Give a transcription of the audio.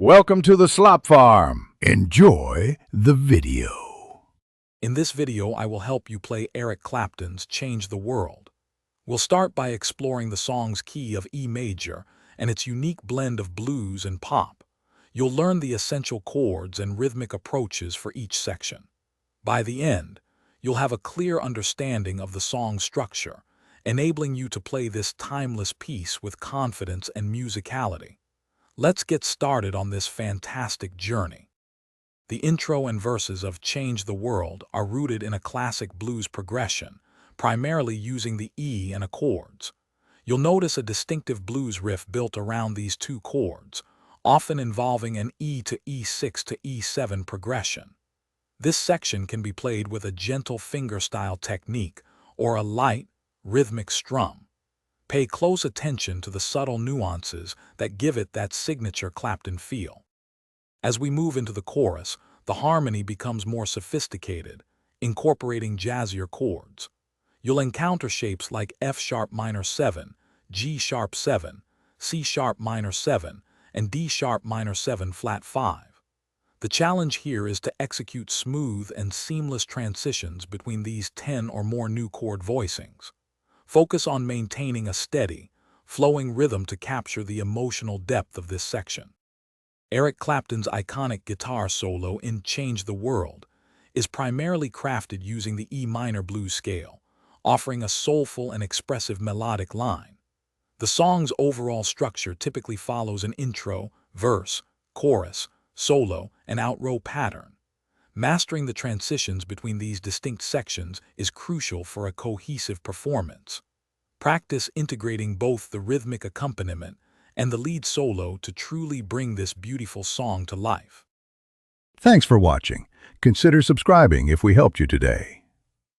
Welcome to the Slop Farm. Enjoy the video. In this video, I will help you play Eric Clapton's Change the World. We'll start by exploring the song's key of E major and its unique blend of blues and pop. You'll learn the essential chords and rhythmic approaches for each section. By the end, you'll have a clear understanding of the song's structure, enabling you to play this timeless piece with confidence and musicality. Let's get started on this fantastic journey. The intro and verses of Change the World are rooted in a classic blues progression, primarily using the E and A chords. You'll notice a distinctive blues riff built around these two chords, often involving an E to E6 to E7 progression. This section can be played with a gentle fingerstyle technique or a light, rhythmic strum. Pay close attention to the subtle nuances that give it that signature Clapton feel. As we move into the chorus, the harmony becomes more sophisticated, incorporating jazzier chords. You'll encounter shapes like F-sharp minor 7, G-sharp 7, C-sharp minor 7, and D-sharp minor 7 flat 5. The challenge here is to execute smooth and seamless transitions between these 10 or more new chord voicings. Focus on maintaining a steady, flowing rhythm to capture the emotional depth of this section. Eric Clapton's iconic guitar solo in Change the World is primarily crafted using the E minor blues scale, offering a soulful and expressive melodic line. The song's overall structure typically follows an intro, verse, chorus, solo, and outro pattern. Mastering the transitions between these distinct sections is crucial for a cohesive performance. Practice integrating both the rhythmic accompaniment and the lead solo to truly bring this beautiful song to life. Thanks for watching. Consider subscribing if we helped you today.